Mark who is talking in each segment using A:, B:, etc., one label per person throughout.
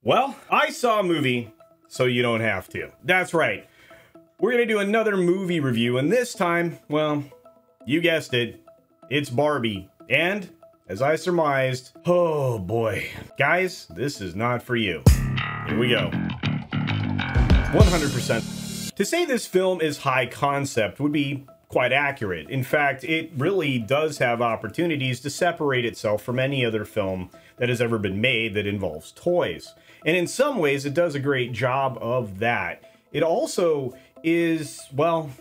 A: Well, I saw a movie, so you don't have to. That's right. We're gonna do another movie review, and this time, well, you guessed it, it's Barbie. And, as I surmised, oh boy. Guys, this is not for you. Here we go. 100%. To say this film is high concept would be quite accurate. In fact, it really does have opportunities to separate itself from any other film that has ever been made that involves toys. And in some ways, it does a great job of that. It also is, well,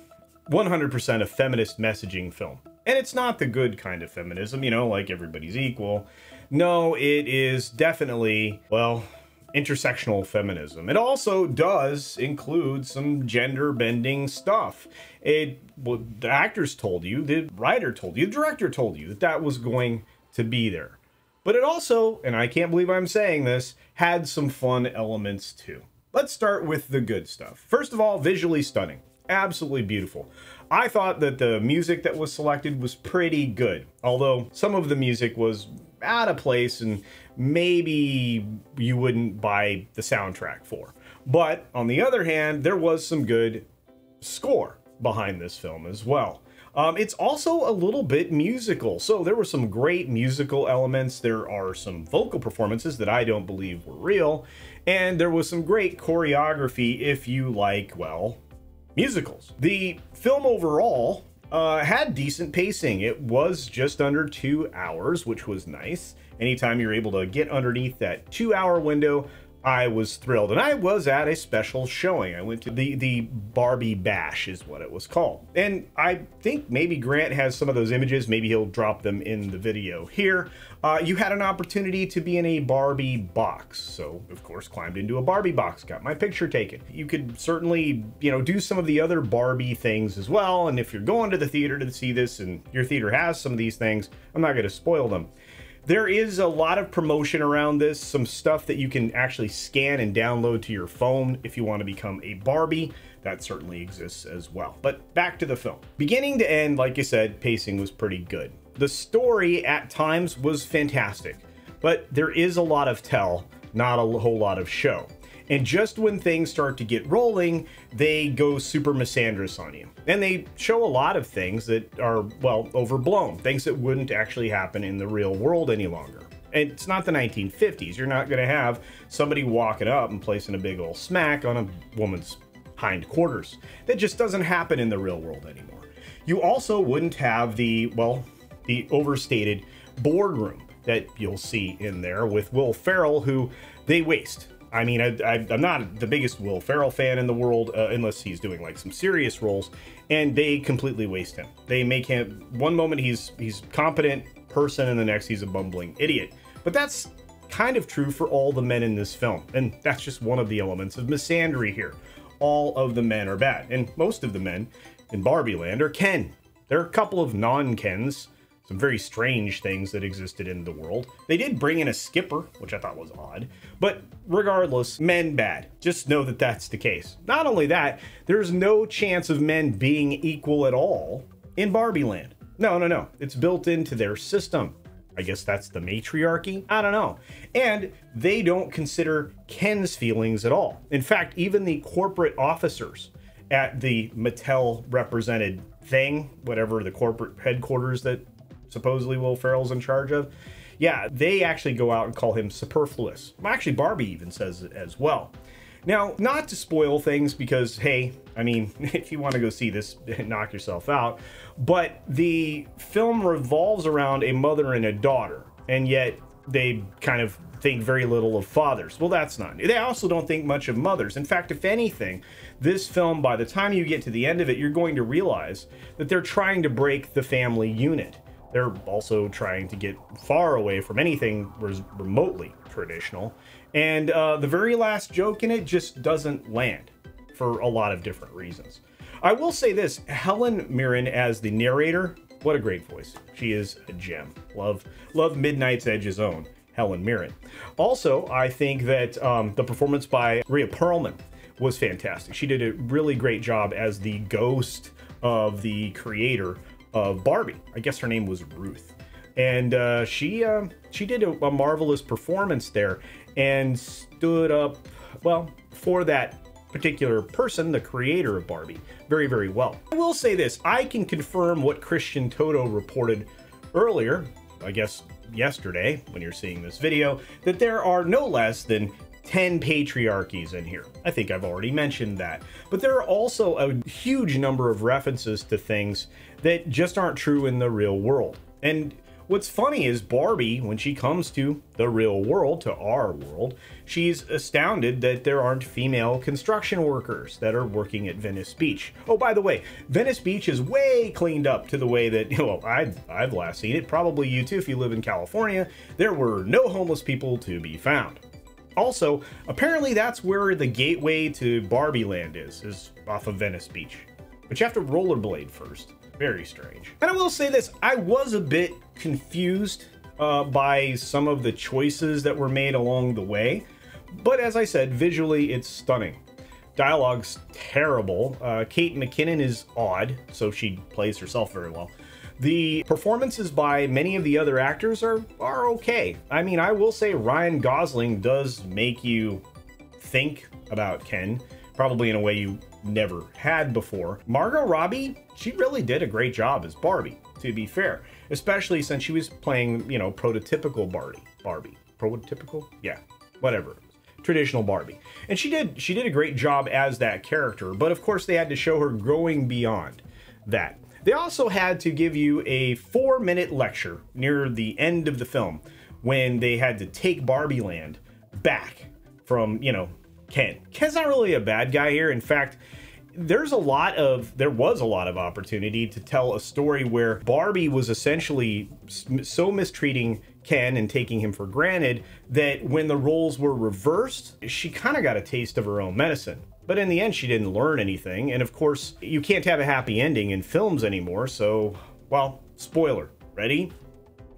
A: 100% a feminist messaging film. And it's not the good kind of feminism, you know, like everybody's equal. No, it is definitely, well, intersectional feminism. It also does include some gender-bending stuff. Well, the actors told you, the writer told you, the director told you that that was going to be there. But it also, and I can't believe I'm saying this, had some fun elements too. Let's start with the good stuff. First of all, visually stunning. Absolutely beautiful. I thought that the music that was selected was pretty good, although some of the music was out of place and maybe you wouldn't buy the soundtrack for. But on the other hand, there was some good score behind this film as well. It's also a little bit musical, so there were some great musical elements. There are some vocal performances that I don't believe were real, and there was some great choreography if you like, well, musicals. The film overall had decent pacing. It was just under 2 hours, which was nice. Anytime you're able to get underneath that 2-hour window, I was thrilled. And I was at a special showing. I went to the Barbie Bash is what it was called. And I think maybe Grant has some of those images. Maybe he'll drop them in the video here. You had an opportunity to be in a Barbie box. So, of course, climbed into a Barbie box, got my picture taken. You could certainly, you know, do some of the other Barbie things as well. And if you're going to the theater to see this and your theater has some of these things, I'm not going to spoil them. There is a lot of promotion around this, some stuff that you can actually scan and download to your phone if you want to become a Barbie. That certainly exists as well. But back to the film. Beginning to end, like I said, pacing was pretty good. The story at times was fantastic, but there is a lot of tell, not a whole lot of show. And just when things start to get rolling, they go super misandrous on you. And they show a lot of things that are, well, overblown. Things that wouldn't actually happen in the real world any longer. And it's not the 1950s. You're not going to have somebody walking up and placing a big old smack on a woman's hindquarters. That just doesn't happen in the real world anymore. You also wouldn't have the, well, the overstated boardroom that you'll see in there with Will Ferrell, who they waste. I mean, I'm not the biggest Will Ferrell fan in the world, unless he's doing like some serious roles, and they completely waste him. They make him, one moment he's competent person, and the next he's a bumbling idiot. But that's kind of true for all the men in this film, and that's just one of the elements of misandry here. All of the men are bad, and most of the men in Barbie Land are Ken. There are a couple of non-Kens, some very strange things that existed in the world. They did bring in a skipper, which I thought was odd, but regardless, men bad. Just know that that's the case. Not only that, there's no chance of men being equal at all in Barbie Land. No. It's built into their system. I guess that's the matriarchy? I don't know. And they don't consider Ken's feelings at all. In fact, even the corporate officers at the Mattel represented thing, whatever the corporate headquarters that supposedly Will Ferrell's in charge of, yeah, they actually go out and call him superfluous. Actually, Barbie even says it as well. Now, not to spoil things because, hey, I mean, if you want to go see this, knock yourself out, but the film revolves around a mother and a daughter, and yet they kind of think very little of fathers. Well, that's not. They also don't think much of mothers. In fact, if anything, this film, by the time you get to the end of it, you're going to realize that they're trying to break the family unit. They're also trying to get far away from anything remotely traditional. And the very last joke in it just doesn't land for a lot of different reasons. I will say this, Helen Mirren as the narrator, what a great voice. She is a gem. Love Midnight's Edge's own Helen Mirren. Also, I think that the performance by Rhea Perlman was fantastic. She did a really great job as the ghost of the creator of Barbie. I guess her name was Ruth. and she did a marvelous performance there and stood up, well, for that particular person, the creator of Barbie, very, very well. I will say this, I can confirm what Christian Toto reported earlier, I guess yesterday, when you're seeing this video, that there are no less than 10 patriarchies in here. I think I've already mentioned that. But there are also a huge number of references to things that just aren't true in the real world. And what's funny is Barbie, when she comes to the real world, to our world, she's astounded that there aren't female construction workers that are working at Venice Beach. Oh, by the way, Venice Beach is way cleaned up to the way that, well, I've last seen it. Probably you too if you live in California. There were no homeless people to be found. Also, apparently that's where the gateway to Barbie Land is off of Venice Beach. But you have to rollerblade first. Very strange. And I will say this, I was a bit confused by some of the choices that were made along the way. But as I said, visually it's stunning. Dialogue's terrible. Kate McKinnon is odd, so she plays herself very well. The performances by many of the other actors are okay. I mean, I will say Ryan Gosling does make you think about Ken, probably in a way you never had before. Margot Robbie, she really did a great job as Barbie, to be fair, especially since she was playing, you know, prototypical Barbie. Prototypical? Yeah, whatever. Traditional Barbie. And she did a great job as that character, but of course they had to show her growing beyond that. They also had to give you a 4-minute lecture near the end of the film when they had to take Barbie Land back from, you know, Ken. Ken's not really a bad guy here. In fact, there was a lot of opportunity to tell a story where Barbie was essentially so mistreating Ken and taking him for granted that when the roles were reversed, she kind of got a taste of her own medicine. But in the end, she didn't learn anything. And of course, you can't have a happy ending in films anymore. So, well, spoiler. Ready?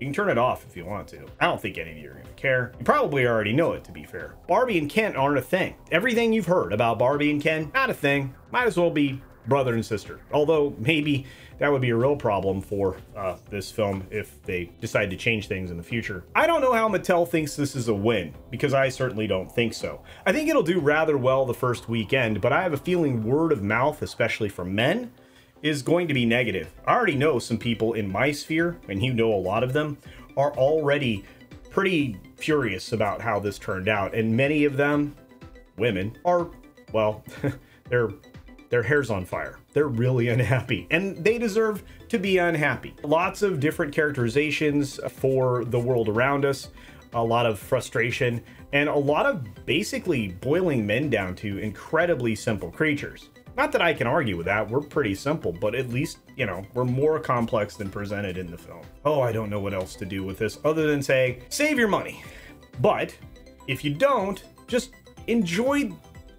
A: You can turn it off if you want to. I don't think any of you are going to care. You probably already know it, to be fair. Barbie and Ken aren't a thing. Everything you've heard about Barbie and Ken, not a thing. Might as well be brother and sister. Although, maybe that would be a real problem for this film if they decide to change things in the future. I don't know how Mattel thinks this is a win, because I certainly don't think so. I think it'll do rather well the first weekend, but I have a feeling word of mouth, especially from men, is going to be negative. I already know some people in my sphere, and you know a lot of them, are already pretty furious about how this turned out, and many of them, women, are, well, their hair's on fire. They're really unhappy, and they deserve to be unhappy. Lots of different characterizations for the world around us, a lot of frustration, and a lot of basically boiling men down to incredibly simple creatures. Not that I can argue with that, we're pretty simple, but at least, you know, we're more complex than presented in the film. Oh, I don't know what else to do with this other than say, save your money. But if you don't, just enjoy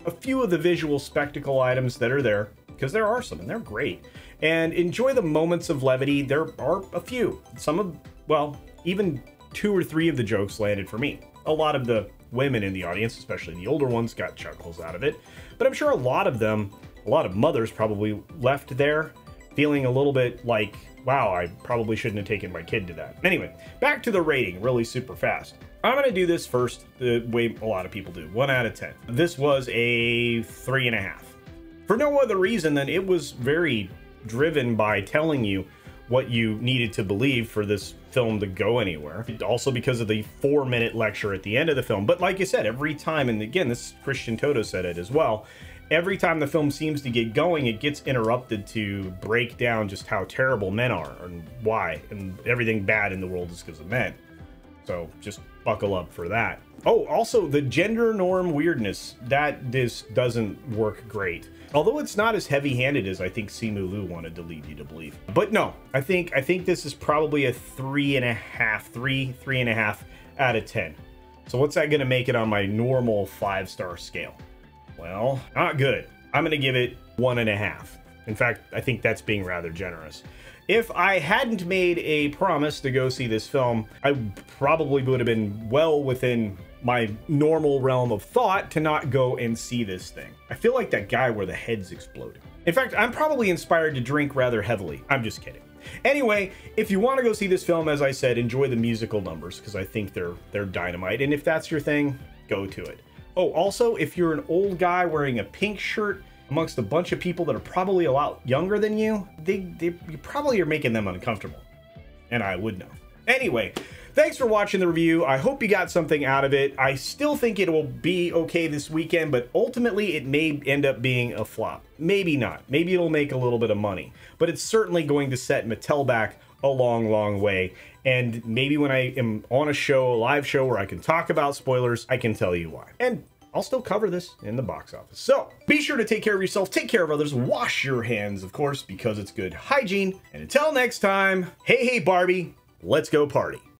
A: a few of the visual spectacle items that are there, because there are some and they're great, and enjoy the moments of levity. There are a few. Some of, well, even 2 or 3 of the jokes landed for me. A lot of the women in the audience, especially the older ones, got chuckles out of it, but I'm sure a lot of mothers probably left there feeling a little bit like, wow, I probably shouldn't have taken my kid to that. Anyway, back to the rating really super fast. I'm going to do this first the way a lot of people do, 1 out of 10. This was a 3.5. For no other reason than it was very driven by telling you what you needed to believe for this film to go anywhere. Also because of the 4-minute lecture at the end of the film. But like I said, every time, and again, this Christian Toto said it as well, every time the film seems to get going, it gets interrupted to break down just how terrible men are and why, and everything bad in the world is because of men. So just buckle up for that. Oh, also the gender norm weirdness, that this doesn't work great. Although it's not as heavy-handed as I think Simu Liu wanted to lead you to believe. But no, I think this is probably a 3.5 out of 10. So what's that gonna make it on my normal 5-star scale? Well, not good. I'm gonna give it 1.5. In fact, I think that's being rather generous. If I hadn't made a promise to go see this film, I probably would have been well within my normal realm of thought to not go and see this thing. I feel like that guy where the heads exploded. In fact, I'm probably inspired to drink rather heavily. I'm just kidding. Anyway, if you want to go see this film, as I said, enjoy the musical numbers, because I think they're dynamite. And if that's your thing, go to it. Oh, also, if you're an old guy wearing a pink shirt amongst a bunch of people that are probably a lot younger than you, you probably are making them uncomfortable. And I would know. Anyway, thanks for watching the review. I hope you got something out of it. I still think it will be okay this weekend, but ultimately it may end up being a flop. Maybe not. Maybe it'll make a little bit of money. But it's certainly going to set Mattel back a long, long way. And maybe when I am on a live show where I can talk about spoilers, I can tell you why. And I'll still cover this in the box office. So be sure to take care of yourself, take care of others, wash your hands, of course, because it's good hygiene. And until next time, hey, Barbie, let's go party.